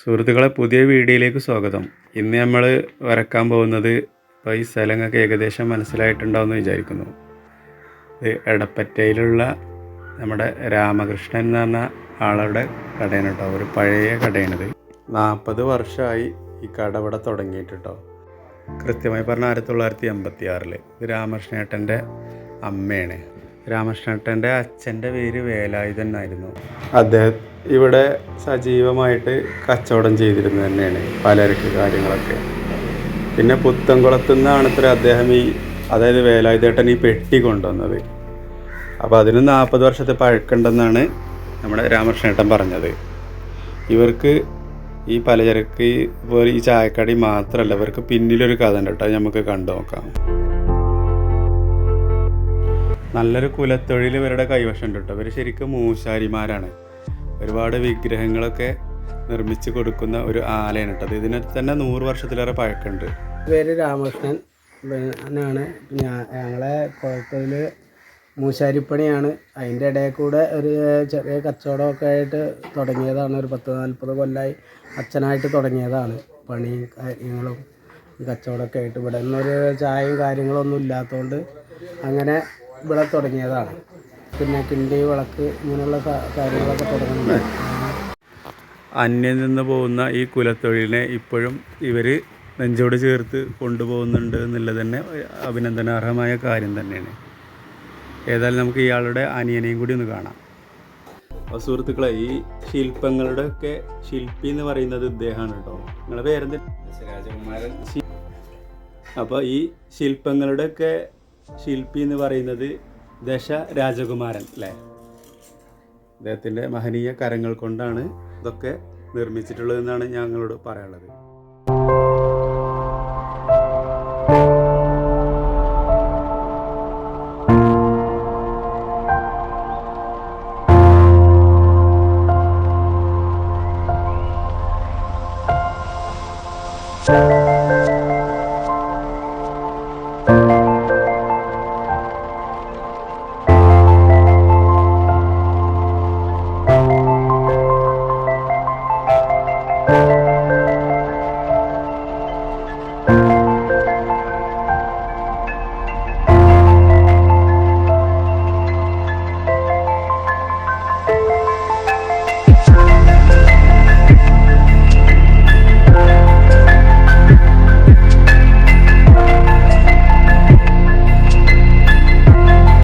സുഹൃത്തുക്കളെ, പുതിയ വീഡിയോയിലേക്ക് സ്വാഗതം. ഇന്ന് നമ്മൾ വരക്കാൻ പോകുന്നത്, ഇപ്പോൾ ഈ സ്ഥലങ്ങൾക്ക് ഏകദേശം മനസ്സിലായിട്ടുണ്ടാവുമെന്ന് വിചാരിക്കുന്നു. ഇത് എടപ്പറ്റയിലുള്ള നമ്മുടെ രാമകൃഷ്ണൻ എന്ന് പറഞ്ഞ ആളുടെ കടയാണ് കേട്ടോ. ഒരു പഴയ കടയാണിത്. 40 വർഷമായി ഈ കട ഇവിടെ തുടങ്ങിയിട്ട് കേട്ടോ. കൃത്യമായി പറഞ്ഞാൽ 1986. ഇത് രാമകൃഷ്ണേട്ടൻ്റെ അമ്മയാണ്. രാമകൃഷ്ണേട്ടൻ്റെ അച്ഛൻ്റെ പേര് വേലായുധൻ എന്നായിരുന്നു. അദ്ദേഹം ഇവിടെ സജീവമായിട്ട് കച്ചവടം ചെയ്തിരുന്നത് തന്നെയാണ്, പലചരക്ക് കാര്യങ്ങളൊക്കെ. പിന്നെ പുത്തൻകുളത്തു നിന്നാണ് അദ്ദേഹം അതായത് വേലായുധേട്ടൻ ഈ പെട്ടി കൊണ്ടുവന്നത്. അപ്പോൾ അതിന് 40 വർഷത്തെ പഴക്കമുണ്ടെന്നാണ് നമ്മുടെ രാമകൃഷ്ണേട്ടൻ പറഞ്ഞത്. ഇവർക്ക് ഈ പലചരക്ക് പോലെ ഈ ചായക്കടി മാത്രമല്ല, ഇവർക്ക് പിന്നിലൊരു കഥ ഉണ്ട് കേട്ടോ. നമുക്ക് കണ്ടു നോക്കാം. നല്ലൊരു കുലത്തൊഴിൽ ഇവരുടെ കൈവശം കേട്ടോ. ഇവർ ശരിക്കും മൂശാരിമാരാണ്. ഒരുപാട് വിഗ്രഹങ്ങളൊക്കെ നിർമ്മിച്ച് കൊടുക്കുന്ന ഒരു ആലയാണ് കേട്ടോ. ഇതിന് തന്നെ 100 വർഷത്തിലേറെ പഴക്കമുണ്ട്. പേര് രാമകൃഷ്ണൻ ആണ്. ഞങ്ങളെ കുളത്തൊഴിൽ മൂശാരിപ്പണിയാണ്. അതിൻ്റെ ഇടയിൽ കൂടെ ഒരു ചെറിയ കച്ചവടമൊക്കെ ആയിട്ട് തുടങ്ങിയതാണ്. ഒരു 10-40 കൊല്ലമായി അച്ഛനായിട്ട് തുടങ്ങിയതാണ്. പണിയും കാര്യങ്ങളും കച്ചവടമൊക്കെ ആയിട്ട്. ഇവിടെ നിന്നൊരു ചായയും കാര്യങ്ങളൊന്നും ഇല്ലാത്തതുകൊണ്ട് അങ്ങനെ ഇവിടെ തുടങ്ങിയതാണ്. പിന്നെ കിണ്ടി, വിളക്ക്, ഇങ്ങനെയുള്ള കാര്യങ്ങളൊക്കെ തുടങ്ങുന്നത്. അന്യം നിന്ന് പോകുന്ന ഈ കുലത്തൊഴിലിനെ ഇപ്പോഴും ഇവർ നെഞ്ചോട് ചേർത്ത് കൊണ്ടുപോകുന്നുണ്ട് എന്നുള്ളത് തന്നെ അഭിനന്ദനാർഹമായ കാര്യം തന്നെയാണ്. ഏതായാലും നമുക്ക് ഇയാളുടെ അനിയനെയും കൂടി ഒന്ന് കാണാം. അപ്പോൾ സുഹൃത്തുക്കളെ, ഈ ശില്പങ്ങളുടെയൊക്കെ ശില്പി എന്ന് പറയുന്നത് ഇദ്ദേഹമാണ് കേട്ടോ. നിങ്ങളുടെ പേരെന്ത്? രാജകുമാരൻ. അപ്പോൾ ഈ ശില്പങ്ങളുടെയൊക്കെ ശില്പി എന്ന് പറയുന്നത് ദശ രാജകുമാരൻ അല്ലേ. അദ്ദേഹത്തിൻ്റെ മഹനീയ കരങ്ങൾ കൊണ്ടാണ് ഇതൊക്കെ നിർമ്മിച്ചിട്ടുള്ളതെന്നാണ് ഞങ്ങളോട് പറയാനുള്ളത്.